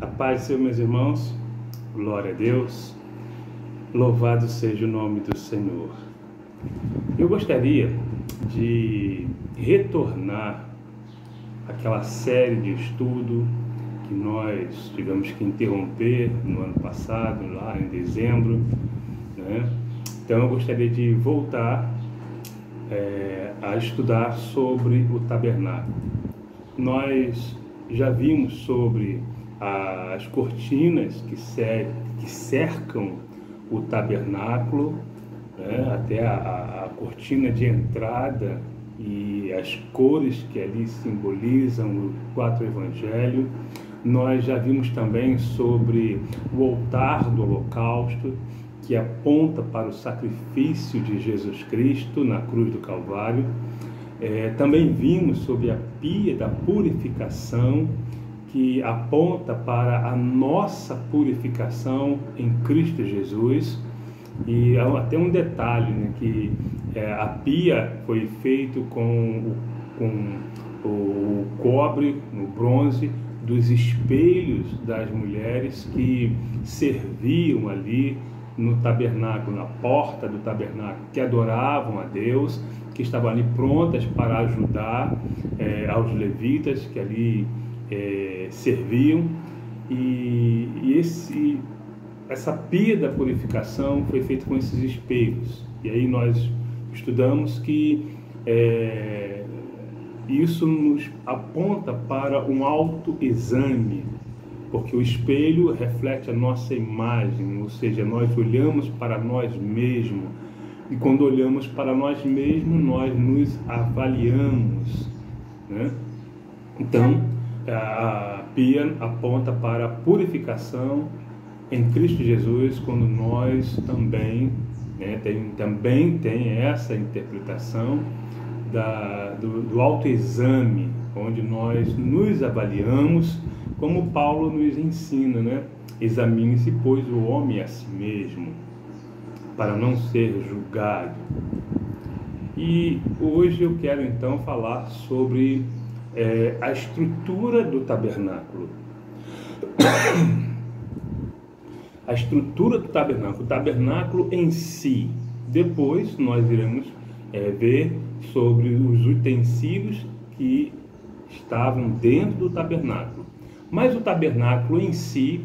A paz do Senhor, meus irmãos, glória a Deus, louvado seja o nome do Senhor. Eu gostaria de retornar àquela série de estudo que nós tivemos que interromper no ano passado, lá em dezembro, né? Então eu gostaria de voltar a estudar sobre o tabernáculo. Nós já vimos sobre as cortinas que cercam o tabernáculo, né? Até a cortina de entrada e as cores que ali simbolizam os 4 evangelhos. Nós já vimos também sobre o altar do holocausto, que aponta para o sacrifício de Jesus Cristo na cruz do Calvário. Também vimos sobre a pia da purificação, que aponta para a nossa purificação em Cristo Jesus. E até um detalhe, né, que a pia foi feito com o cobre, o bronze, dos espelhos das mulheres que serviam ali no tabernáculo, na porta do tabernáculo, que adoravam a Deus, que estavam ali prontas para ajudar aos levitas que ali serviam. E essa pia da purificação foi feita com esses espelhos. E aí nós estudamos que isso nos aponta para um autoexame, porque o espelho reflete a nossa imagem, ou seja, nós olhamos para nós mesmos, e quando olhamos para nós mesmos, nós nos avaliamos, né? Então, a pia aponta para a purificação em Cristo Jesus, quando nós também, né, também tem essa interpretação do autoexame, onde nós nos avaliamos, como Paulo nos ensina, né? Examine-se, pois, o homem a si mesmo, para não ser julgado. E hoje eu quero então falar sobre a estrutura do tabernáculo. A estrutura do tabernáculo, o tabernáculo em si. Depois nós iremos ver sobre os utensílios que estavam dentro do tabernáculo. Mas o tabernáculo em si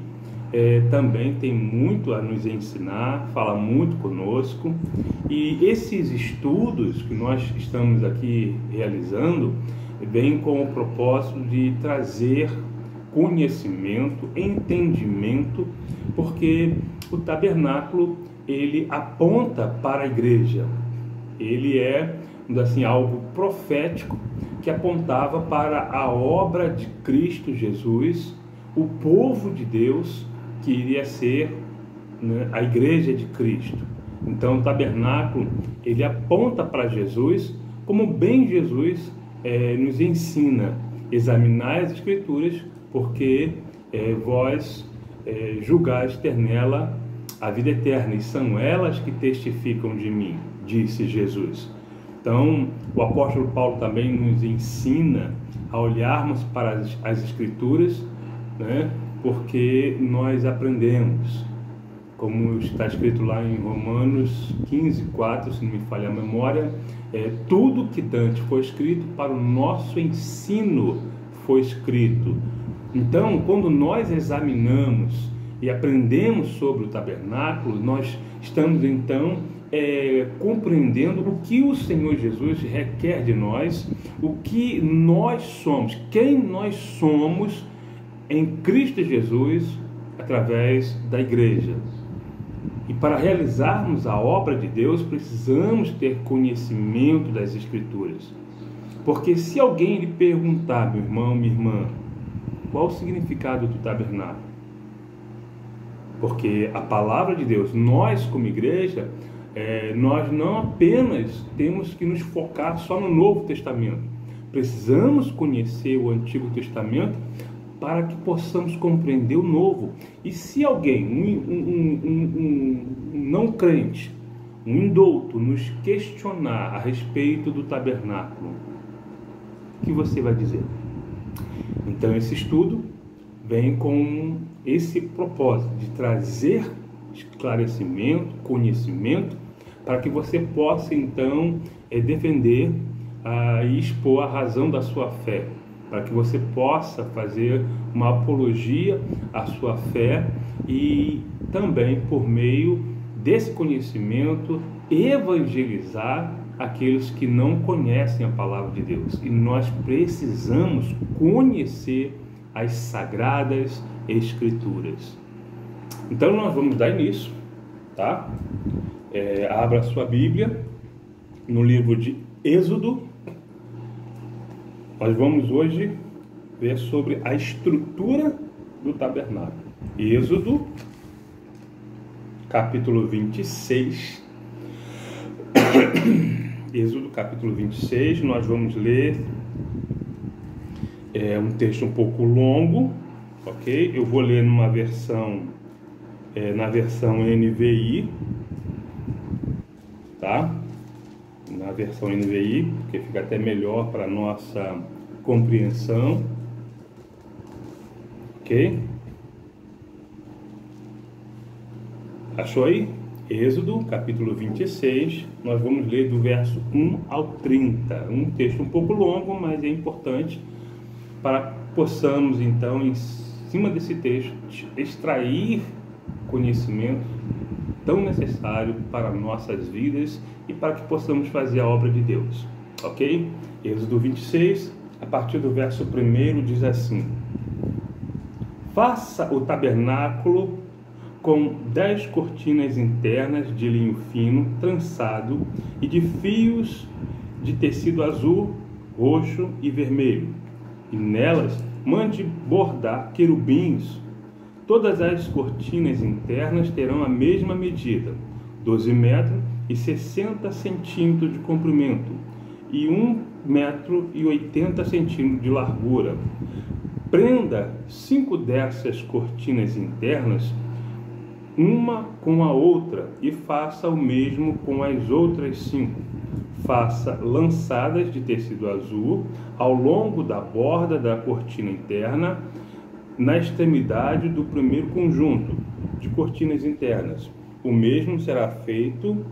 também tem muito a nos ensinar, fala muito conosco. E esses estudos que nós estamos aqui realizando vêm com o propósito de trazer conhecimento, entendimento, porque o tabernáculo ele aponta para a igreja. Ele é assim, algo profético que apontava para a obra de Cristo Jesus, o povo de Deus que iria ser, né, a igreja de Cristo. Então o tabernáculo ele aponta para Jesus, como bem Jesus nos ensina: examinar as Escrituras, porque vós julgais ter nela a vida eterna, e são elas que testificam de mim, disse Jesus. Então, o apóstolo Paulo também nos ensina a olharmos para as Escrituras, né, porque nós aprendemos, como está escrito lá em Romanos 15:4, se não me falha a memória, tudo que dantes foi escrito para o nosso ensino foi escrito. Então, quando nós examinamos e aprendemos sobre o tabernáculo, nós estamos então compreendendo o que o Senhor Jesus requer de nós, o que nós somos, quem nós somos em Cristo Jesus através da igreja. E para realizarmos a obra de Deus, precisamos ter conhecimento das Escrituras. Porque se alguém lhe perguntar, meu irmão, minha irmã, qual o significado do tabernáculo? Porque a palavra de Deus, nós como igreja, nós não apenas temos que nos focar só no Novo Testamento. Precisamos conhecer o Antigo Testamento para que possamos compreender o Novo. E se alguém, um não crente, um indouto, nos questionar a respeito do tabernáculo, o que você vai dizer? Então esse estudo vem com esse propósito de trazer esclarecimento, conhecimento, para que você possa então defender e expor a razão da sua fé, para que você possa fazer uma apologia à sua fé e também, por meio desse conhecimento, evangelizar aqueles que não conhecem a palavra de Deus. E nós precisamos conhecer as Sagradas Escrituras. Então nós vamos dar início, tá? Abra sua Bíblia no livro de Êxodo. Nós vamos hoje ver sobre a estrutura do tabernáculo. Êxodo, capítulo 26. Êxodo, capítulo 26, nós vamos ler um texto um pouco longo, ok? Eu vou ler numa versão, na versão NVI, tá? Na versão NVI, porque fica até melhor para nossa compreensão, ok? Achou aí? Êxodo, capítulo 26, nós vamos ler do verso 1 ao 30. Um texto um pouco longo, mas é importante para que possamos, então, em cima desse texto, extrair conhecimento tão necessário para nossas vidas e para que possamos fazer a obra de Deus, ok? Êxodo 26, a partir do verso 1, diz assim: faça o tabernáculo com 10 cortinas internas de linho fino, trançado, e de fios de tecido azul, roxo e vermelho. E nelas mande bordar querubins. Todas as cortinas internas terão a mesma medida, 12 metros e 60 centímetros de comprimento, e 1 metro e 80 centímetros de largura. Prenda 5 dessas cortinas internas uma com a outra, e faça o mesmo com as outras 5. Faça lançadas de tecido azul ao longo da borda da cortina interna, na extremidade do primeiro conjunto de cortinas internas. O mesmo será feito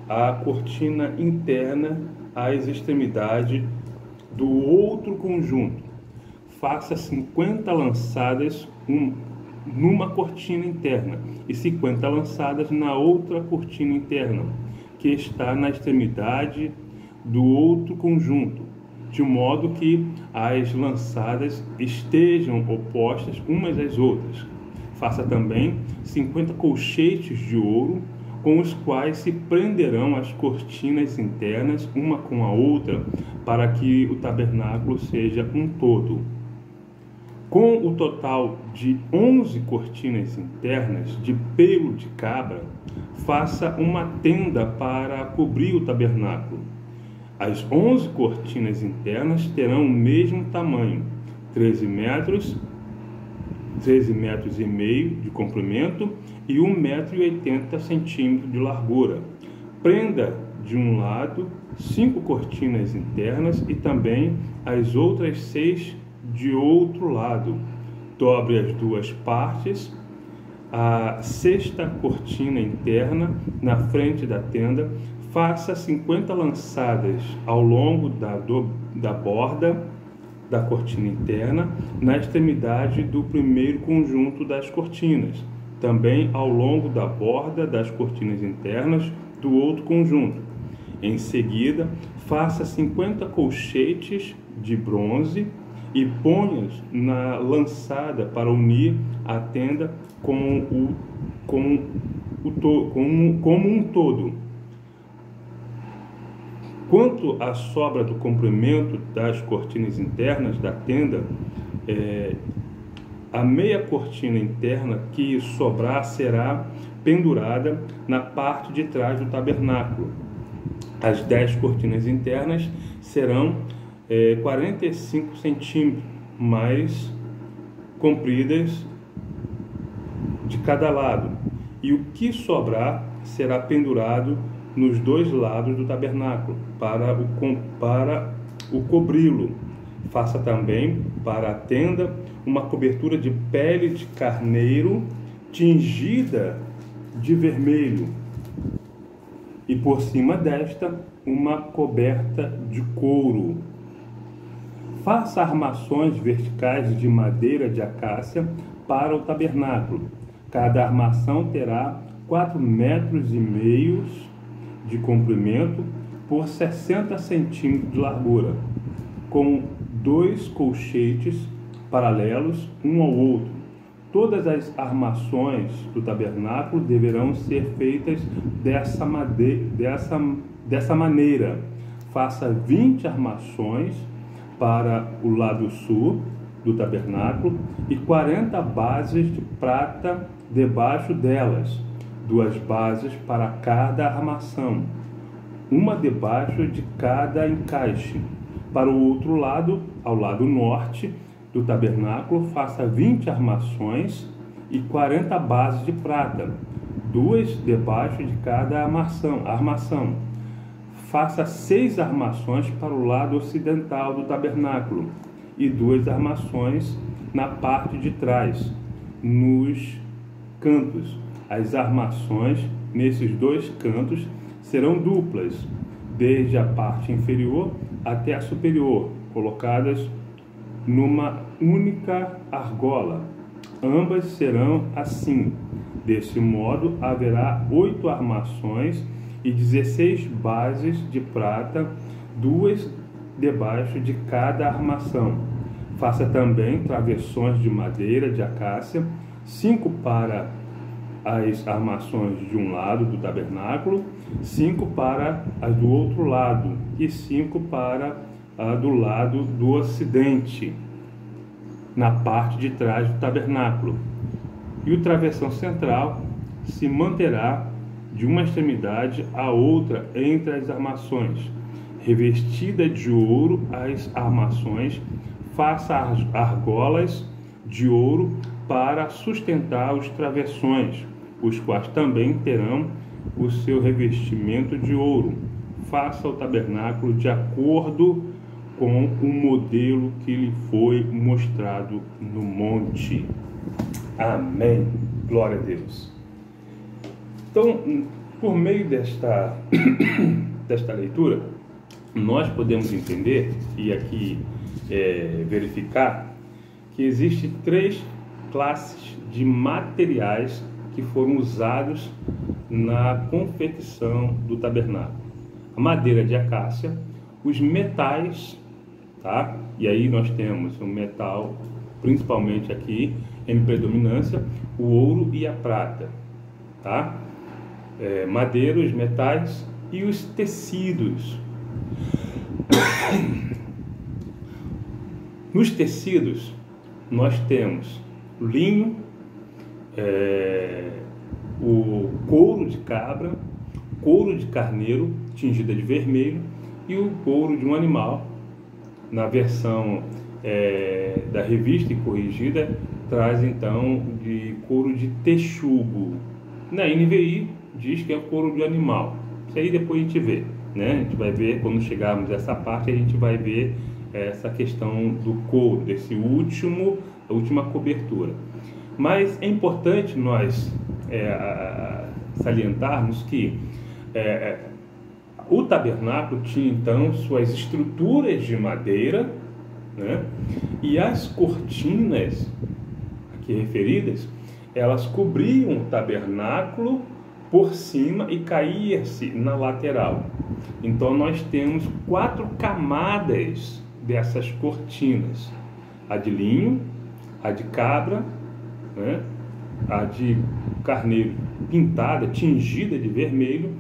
à cortina interna às extremidades do outro conjunto. Faça 50 lançadas numa cortina interna e 50 lançadas na outra cortina interna, que está na extremidade do outro conjunto, de modo que as lançadas estejam opostas umas às outras. Faça também 50 colchetes de ouro, com os quais se prenderão as cortinas internas uma com a outra, para que o tabernáculo seja um todo. Com o total de 11 cortinas internas de pelo de cabra, faça uma tenda para cobrir o tabernáculo. As 11 cortinas internas terão o mesmo tamanho, 13 metros e meio de comprimento e 1 metro e 80 centímetros de largura. Prenda de um lado 5 cortinas internas e também as outras 6 de outro lado. Dobre as duas partes. A 6ª cortina interna na frente da tenda. Faça 50 lançadas ao longo da borda da cortina interna, na extremidade do primeiro conjunto das cortinas. Também ao longo da borda das cortinas internas do outro conjunto. Em seguida, faça 50 colchetes de bronze e ponha-os na lançada para unir a tenda como um todo. Quanto à sobra do comprimento das cortinas internas da tenda, a meia cortina interna que sobrar será pendurada na parte de trás do tabernáculo. As 10 cortinas internas serão 45 centímetros mais compridas de cada lado, e o que sobrar será pendurado nos 2 lados do tabernáculo para o cobri-lo. Faça também para a tenda uma cobertura de pele de carneiro tingida de vermelho, e por cima desta uma coberta de couro. Faça armações verticais de madeira de acácia para o tabernáculo. Cada armação terá 4,5 metros de comprimento por 60 centímetros de largura, com 2 colchetes paralelos um ao outro. Todas as armações do tabernáculo deverão ser feitas dessa maneira. Faça 20 armações para o lado sul do tabernáculo e 40 bases de prata debaixo delas, 2 bases para cada armação, uma debaixo de cada encaixe. Para o outro lado, ao lado norte do tabernáculo, faça 20 armações e 40 bases de prata, 2 debaixo de cada armação. Faça 6 armações para o lado ocidental do tabernáculo e 2 armações na parte de trás, nos cantos. As armações nesses 2 cantos serão duplas, desde a parte inferior até a superior, colocadas numa única argola. Ambas serão assim. Desse modo, haverá 8 armações e 16 bases de prata, 2 debaixo de cada armação. Faça também travessões de madeira de acácia, 5 para as armações de um lado do tabernáculo, 5 para as do outro lado e 5 para a do lado do ocidente, na parte de trás do tabernáculo. E o travessão central se manterá de uma extremidade à outra entre as armações. Revestida de ouro as armações, faça as argolas de ouro para sustentar os travessões, os quais também terão o seu revestimento de ouro. Faça o tabernáculo de acordo com o modelo que lhe foi mostrado no monte. Amém. Glória a Deus. Então, por meio desta leitura, nós podemos entender e aqui verificar que existem 3 classes de materiais que foram usados na confecção do tabernáculo. A madeira de acácia, os metais, tá? E aí nós temos o metal, principalmente aqui em predominância, o ouro e a prata, tá? Madeira, os metais e os tecidos. Nos tecidos nós temos linho, o couro de cabra, couro de carneiro tingida de vermelho e o couro de um animal. Na versão da revista e corrigida traz então de couro de texugo. Na NVI diz que é couro de animal. Isso aí depois a gente vê, né? A gente vai ver quando chegarmos a essa parte, a gente vai ver essa questão do couro, a última cobertura. Mas é importante nós salientarmos que o tabernáculo tinha então suas estruturas de madeira, né? E as cortinas aqui referidas, elas cobriam o tabernáculo por cima e caía-se na lateral. Então nós temos 4 camadas dessas cortinas: a de linho, a de cabra, né? A de carneiro pintada, tingida de vermelho,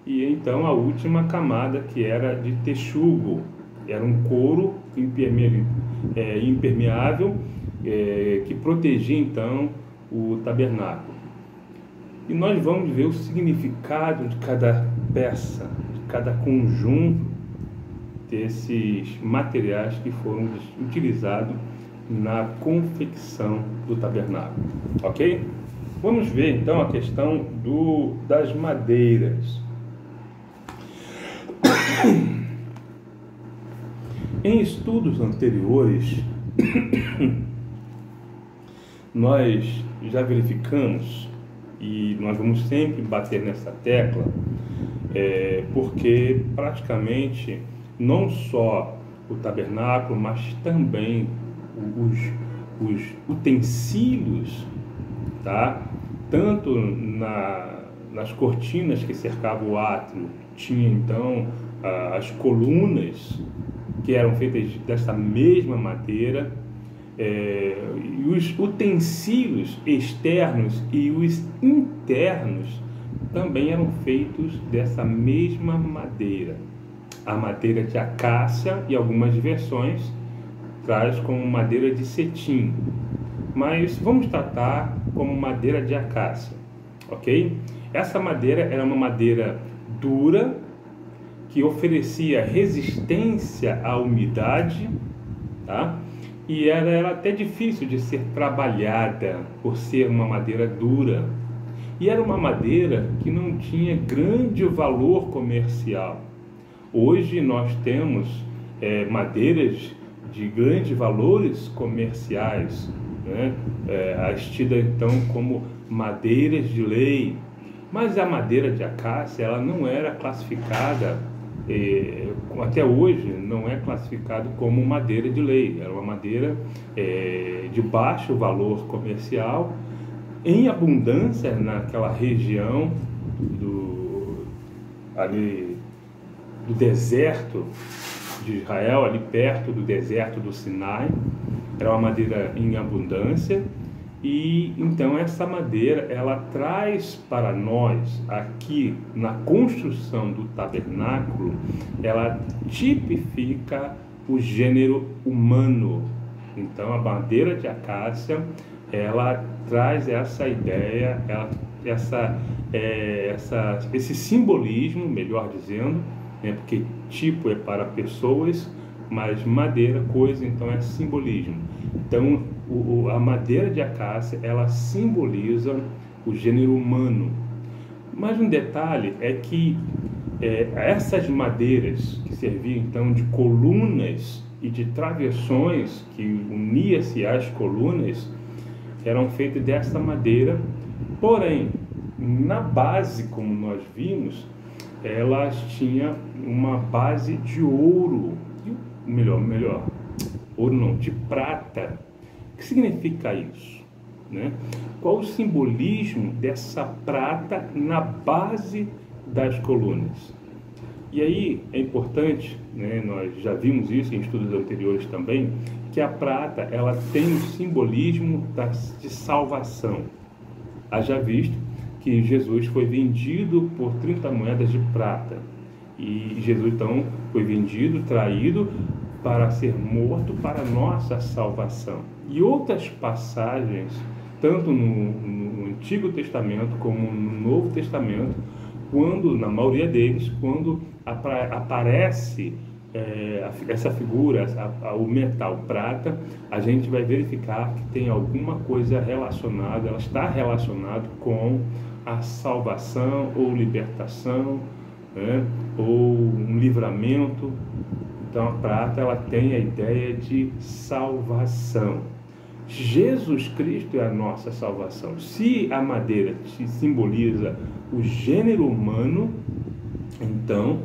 e então a última camada, que era de texugo, era um couro impermeável que protegia então o tabernáculo. E nós vamos ver o significado de cada peça, de cada conjunto desses materiais que foram utilizados na confecção do tabernáculo, ok? Vamos ver então a questão das madeiras. Em estudos anteriores, nós já verificamos, e nós vamos sempre bater nessa tecla, porque praticamente não só o tabernáculo, mas também os utensílios, tá? Tanto nas cortinas que cercavam o átrio, tinha então as colunas que eram feitas dessa mesma madeira, e os utensílios externos e os internos também eram feitos dessa mesma madeira. A madeira de acácia, e algumas versões traz como madeira de cetim, mas vamos tratar como madeira de acácia, ok? Essa madeira era uma madeira dura, que oferecia resistência à umidade, tá? E era até difícil de ser trabalhada por ser uma madeira dura. E era uma madeira que não tinha grande valor comercial. Hoje nós temos madeiras de grandes valores comerciais, né? Tida então como madeiras de lei. Mas a madeira de acácia, ela não era classificada, até hoje não é classificado como madeira de lei. Era uma madeira de baixo valor comercial, em abundância naquela região do deserto de Israel, ali perto do deserto do Sinai. Era uma madeira em abundância. E então essa madeira, ela traz para nós aqui na construção do tabernáculo, ela tipifica o gênero humano. Então a madeira de acácia, ela traz essa ideia, esse simbolismo, melhor dizendo, né? Porque tipo é para pessoas, mas madeira, coisa, então é simbolismo. Então a madeira de acácia, ela simboliza o gênero humano. Mas um detalhe é que essas madeiras que serviam então de colunas e de travessões que unia-se às colunas, eram feitas dessa madeira, porém na base, como nós vimos, elas tinham uma base de ouro, ouro não, de prata. O que significa isso, né? Qual o simbolismo dessa prata na base das colunas? E aí é importante, né, nós já vimos isso em estudos anteriores também, que a prata, ela tem o simbolismo de salvação. Haja visto que Jesus foi vendido por 30 moedas de prata. E Jesus então foi vendido, traído, para ser morto para nossa salvação. E outras passagens, tanto no Antigo Testamento como no Novo Testamento, na maioria deles, quando aparece essa figura, o metal prata, a gente vai verificar que tem alguma coisa relacionada, ela está relacionada com a salvação ou libertação, né? Ou um livramento. Então a prata, ela tem a ideia de salvação. Jesus Cristo é a nossa salvação. Se a madeira simboliza o gênero humano, então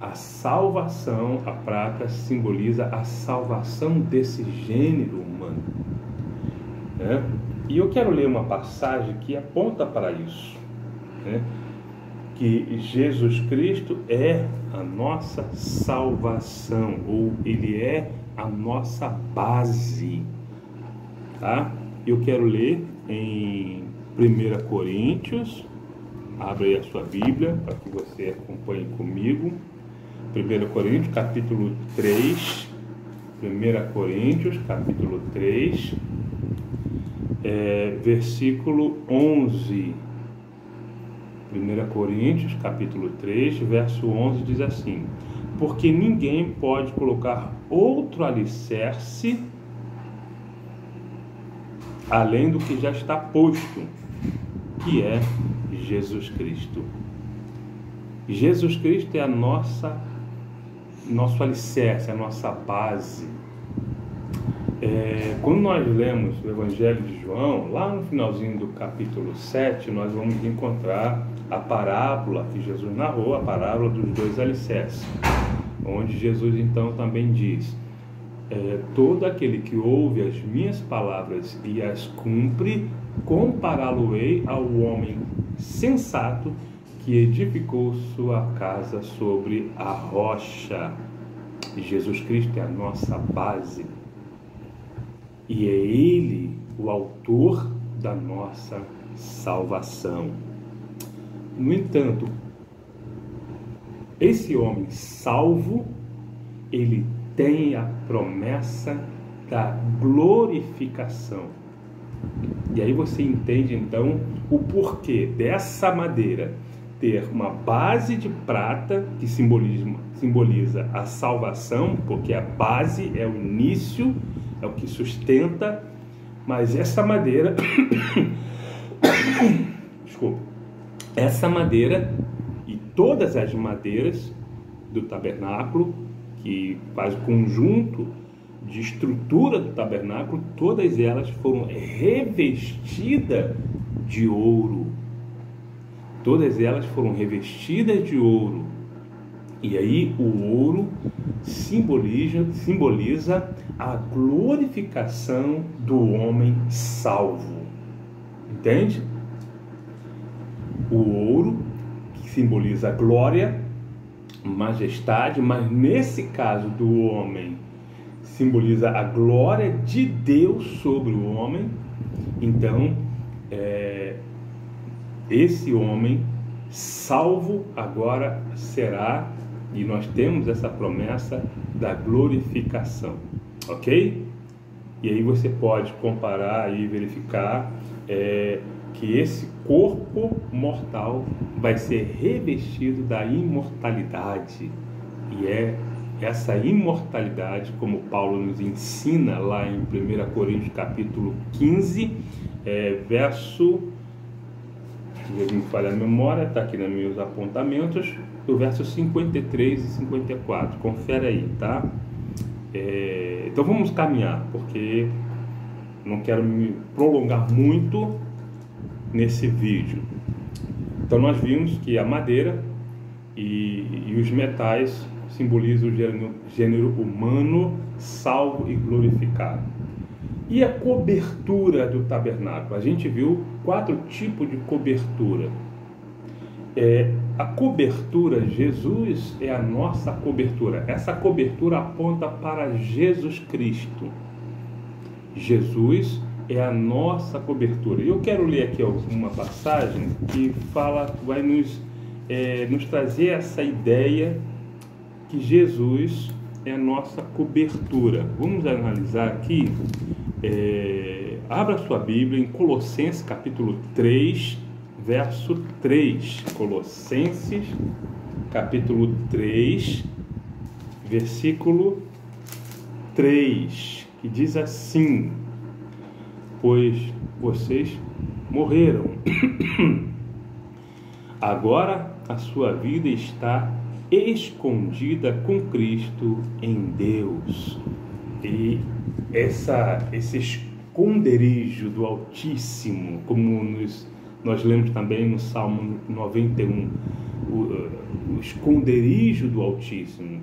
a salvação, a prata, simboliza a salvação desse gênero humano, né? E eu quero ler uma passagem que aponta para isso, né? Que Jesus Cristo é a nossa salvação, ou Ele é a nossa base, tá? Eu quero ler em 1 Coríntios, abre aí a sua Bíblia para que você acompanhe comigo. 1 Coríntios, capítulo 3, 1 Coríntios, capítulo 3, versículo 11. 1 Coríntios, capítulo 3, verso 11, diz assim: porque ninguém pode colocar outro alicerce além do que já está posto, que é Jesus Cristo. Jesus Cristo é a nossa nosso alicerce, a nossa base. Quando nós lemos o Evangelho de João, lá no finalzinho do capítulo 7, nós vamos encontrar a parábola que Jesus narrou, a parábola dos dois alicerces, onde Jesus então também diz: todo aquele que ouve as minhas palavras e as cumpre, compará-lo-ei ao homem sensato que edificou sua casa sobre a rocha. Jesus Cristo é a nossa base. E é Ele o autor da nossa salvação. No entanto, esse homem salvo, ele tem a promessa da glorificação. E aí você entende então o porquê dessa madeira ter uma base de prata que simboliza a salvação, porque a base é o início, é o que sustenta, mas essa madeira desculpa, essa madeira e todas as madeiras do tabernáculo, que faz o conjunto de estrutura do tabernáculo, todas elas foram revestidas de ouro. Todas elas foram revestidas de ouro. E aí o ouro simboliza a glorificação do homem salvo. Entende? O ouro que simboliza a glória, majestade, mas nesse caso do homem simboliza a glória de Deus sobre o homem. Então, esse homem salvo agora será, e nós temos essa promessa da glorificação, ok? E aí você pode comparar e verificar que esse corpo mortal vai ser revestido da imortalidade. E é essa imortalidade, como Paulo nos ensina lá em 1 Coríntios capítulo 15, verso, se me falha a memória, está aqui nos meus apontamentos, do verso 53 e 54, confere aí, tá? Então vamos caminhar, porque não quero me prolongar muito nesse vídeo. Então nós vimos que a madeira e os metais simbolizam o gênero humano salvo e glorificado. E a cobertura do tabernáculo? A gente viu 4 tipos de cobertura. A cobertura, Jesus é a nossa cobertura. Essa cobertura aponta para Jesus Cristo. Jesus é a nossa cobertura. E eu quero ler aqui uma passagem que vai nos trazer essa ideia que Jesus é a nossa cobertura. Vamos analisar aqui. Abra sua Bíblia em Colossenses capítulo 3, verso 3. Colossenses capítulo 3, versículo 3, que diz assim: pois vocês morreram, agora a sua vida está escondida com Cristo em Deus. E esse esconderijo do Altíssimo, como nós lemos também no Salmo 91, o esconderijo do Altíssimo.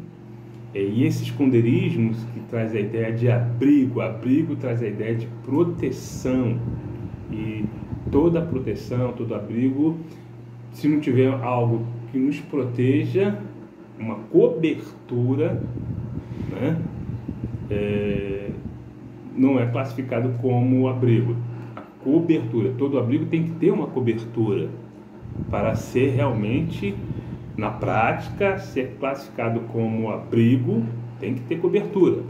E esse esconderijo que traz a ideia de abrigo traz a ideia de proteção. E toda proteção, todo abrigo, se não tiver algo que nos proteja, uma cobertura, né, não é classificado como abrigo. A cobertura, todo abrigo tem que ter uma cobertura para ser realmente, na prática, ser classificado como abrigo, tem que ter cobertura.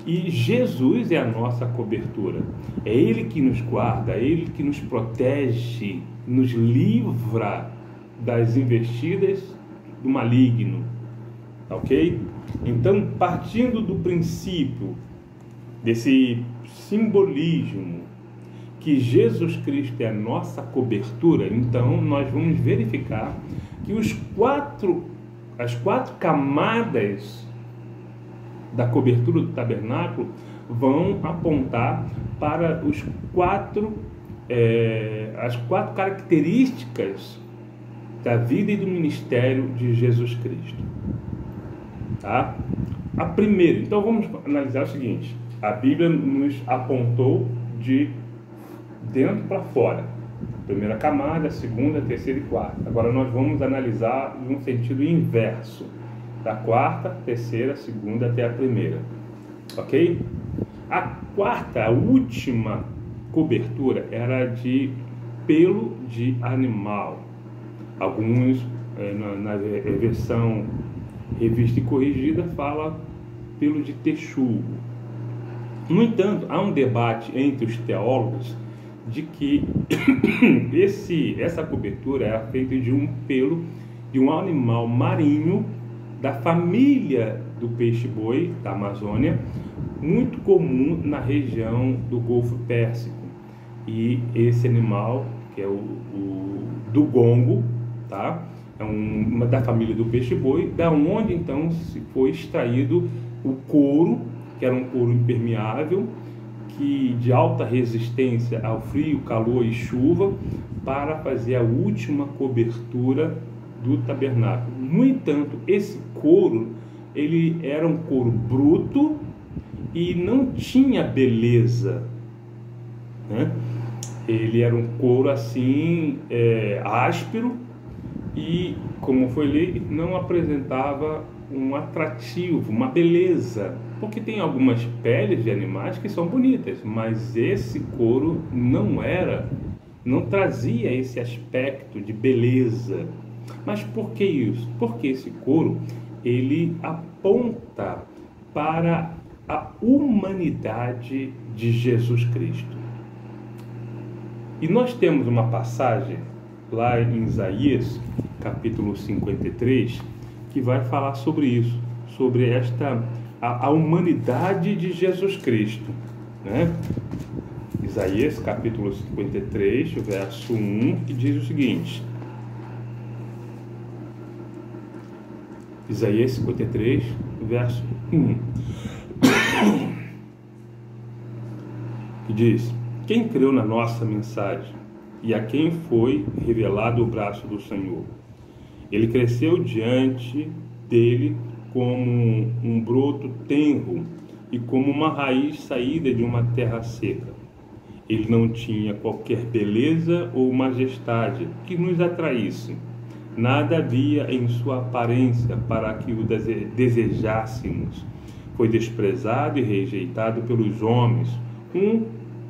E Jesus é a nossa cobertura. É Ele que nos guarda, é Ele que nos protege, nos livra das investidas do maligno. Ok? Então, partindo do princípio desse simbolismo que Jesus Cristo é a nossa cobertura, então nós vamos verificar que as quatro camadas da cobertura do tabernáculo vão apontar para as quatro características da vida e do ministério de Jesus Cristo. Tá? A primeira, então vamos analisar o seguinte: a Bíblia nos apontou de dentro para fora, primeira camada, segunda, terceira e quarta. Agora nós vamos analisar em um sentido inverso, da quarta, terceira, segunda até a primeira, ok? A quarta, a última cobertura era de pelo de animal. Alguns, na versão revista e corrigida, fala pelo de texugo. No entanto, há um debate entre os teólogos de que essa cobertura era feita de um pelo de um animal marinho da família do peixe-boi da Amazônia, muito comum na região do Golfo Pérsico. E esse animal, que é o dugongo, tá? É uma da família do peixe-boi, da onde então se foi extraído o couro, que era um couro impermeável, que de alta resistência ao frio, calor e chuva, para fazer a última cobertura do tabernáculo. No entanto, esse couro, ele era um couro bruto e não tinha beleza, né? Ele era um couro assim, áspero, e, como foi lido, não apresentava um atrativo, uma beleza, porque tem algumas peles de animais que são bonitas, mas esse couro não trazia esse aspecto de beleza. Mas por que isso? Porque esse couro, ele aponta para a humanidade de Jesus Cristo. E nós temos uma passagem lá em Isaías, capítulo 53, que vai falar sobre isso, sobre a humanidade de Jesus Cristo, né? Isaías, capítulo 53, verso 1, que diz o seguinte: Isaías 53, verso 1, que diz: quem creu na nossa mensagem e a quem foi revelado o braço do Senhor? Ele cresceu diante dele como um broto tenro e como uma raiz saída de uma terra seca. Ele não tinha qualquer beleza ou majestade que nos atraísse. Nada havia em sua aparência para que o desejássemos. Foi desprezado e rejeitado pelos homens,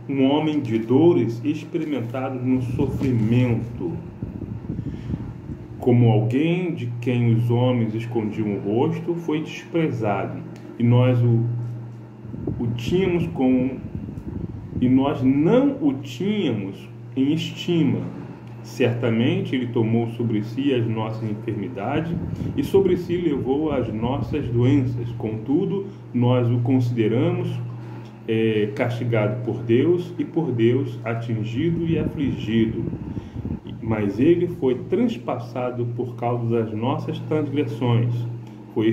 um homem de dores, experimentado no sofrimento. Como alguém de quem os homens escondiam o rosto, foi desprezado, e nós não o tínhamos em estima. Certamente ele tomou sobre si as nossas enfermidades e sobre si levou as nossas doenças. Contudo, nós o consideramos castigado por Deus e por Deus atingido e afligido. Mas ele foi transpassado por causa das nossas transgressões, foi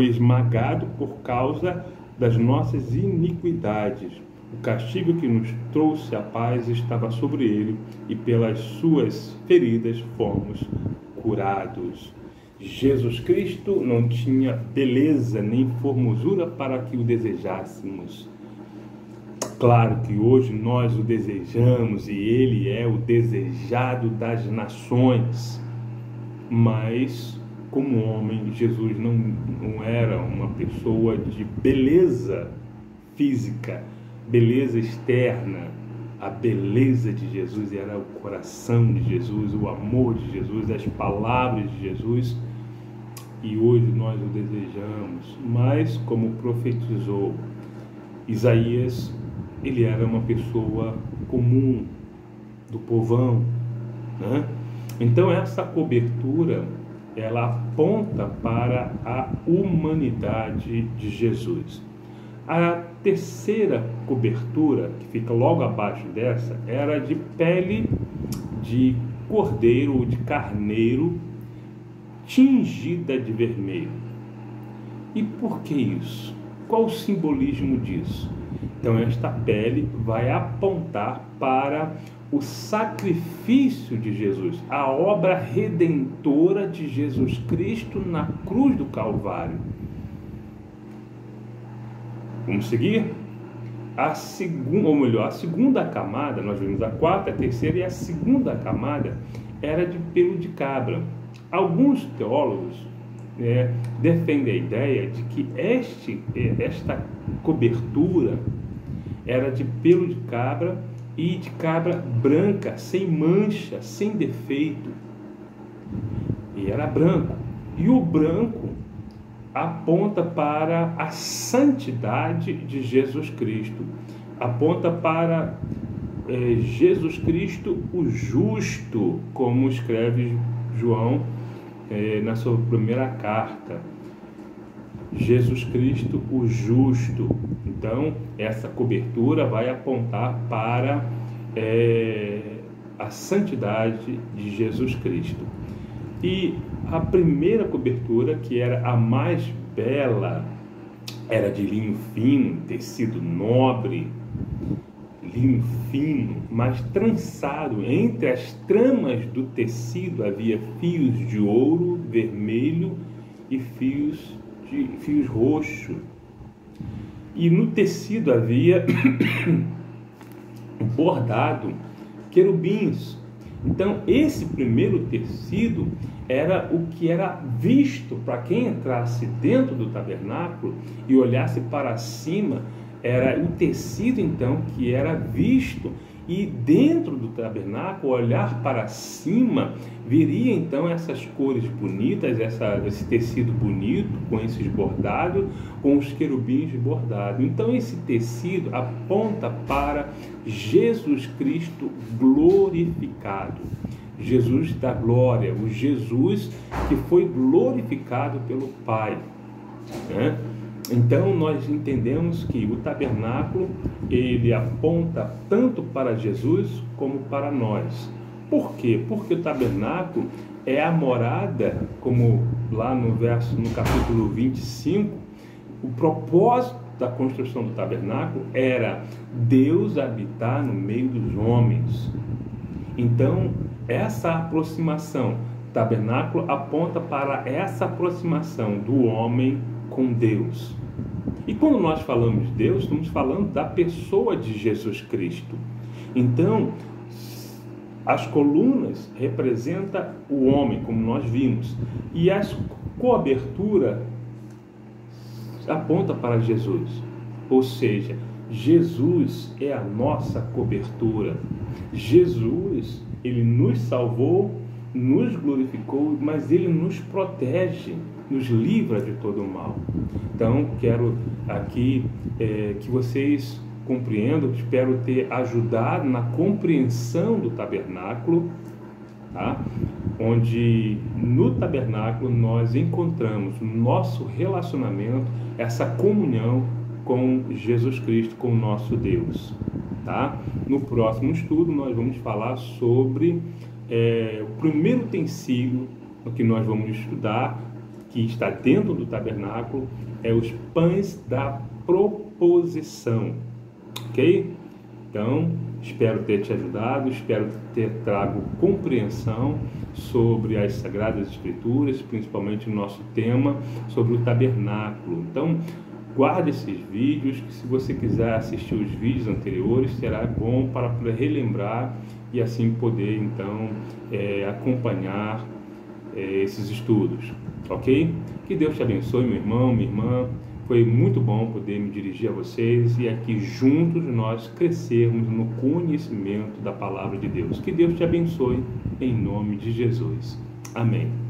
esmagado por causa das nossas iniquidades. O castigo que nos trouxe a paz estava sobre ele, e pelas suas feridas fomos curados. Jesus Cristo não tinha beleza nem formosura para que o desejássemos. Claro que hoje nós o desejamos e ele é o desejado das nações, mas como homem, Jesus não era uma pessoa de beleza física, beleza externa. A beleza de Jesus era o coração de Jesus, o amor de Jesus, as palavras de Jesus. E hoje nós o desejamos, mas como profetizou Isaías, ele era uma pessoa comum, do povão, né? Então essa cobertura, ela aponta para a humanidade de Jesus. A terceira cobertura, que fica logo abaixo dessa, era de pele de cordeiro ou de carneiro tingida de vermelho. E por que isso? Qual o simbolismo disso? Então, esta pele vai apontar para o sacrifício de Jesus, a obra redentora de Jesus Cristo na cruz do Calvário. Vamos seguir? A segunda camada, nós vimos a quarta, a terceira e a segunda camada era de pelo de cabra. Alguns teólogos defendem a ideia de que esta cobertura era de pelo de cabra e de cabra branca, sem mancha, sem defeito. E era branco. E o branco aponta para a santidade de Jesus Cristo. Aponta para Jesus Cristo, o justo, como escreve João na sua primeira carta. Jesus Cristo, o justo. Então, essa cobertura vai apontar para a santidade de Jesus Cristo. E a primeira cobertura, que era a mais bela, era de linho fino, tecido nobre, linho fino, mas trançado. Entre as tramas do tecido havia fios de ouro, vermelho e fios roxos. E no tecido havia bordado querubins. Então, esse primeiro tecido era o que era visto para quem entrasse dentro do tabernáculo e olhasse para cima. Era o tecido, então, que era visto. E dentro do tabernáculo, olhar para cima, veria então essas cores bonitas, esse tecido bonito, com esses bordados, com os querubins bordados. Então esse tecido aponta para Jesus Cristo glorificado. Jesus da glória, o Jesus que foi glorificado pelo Pai, né? Então nós entendemos que o tabernáculo, ele aponta tanto para Jesus como para nós. Por quê? Porque o tabernáculo é a morada, como lá no capítulo 25, o propósito da construção do tabernáculo era Deus habitar no meio dos homens. Então, essa aproximação, tabernáculo aponta para essa aproximação do homem com Deus. E quando nós falamos de Deus, estamos falando da pessoa de Jesus Cristo. Então, as colunas representam o homem, como nós vimos, e a cobertura aponta para Jesus. Ou seja, Jesus é a nossa cobertura. Jesus, ele nos salvou, nos glorificou, mas ele nos protege, nos livra de todo o mal. Então, quero aqui que vocês compreendam, espero ter ajudado na compreensão do tabernáculo, tá? Onde no tabernáculo nós encontramos nosso relacionamento, essa comunhão com Jesus Cristo, com o nosso Deus, tá? No próximo estudo nós vamos falar sobre o primeiro utensílio que nós vamos estudar, que está dentro do tabernáculo, é os pães da proposição, ok? Então, espero ter te ajudado, espero ter trago compreensão sobre as Sagradas Escrituras, principalmente o nosso tema sobre o tabernáculo. Então, guarde esses vídeos, que se você quiser assistir os vídeos anteriores, será bom para relembrar e assim poder, então, acompanhar esses estudos, ok? Que Deus te abençoe, meu irmão, minha irmã. Foi muito bom poder me dirigir a vocês e aqui juntos nós crescermos no conhecimento da palavra de Deus. Que Deus te abençoe em nome de Jesus. Amém.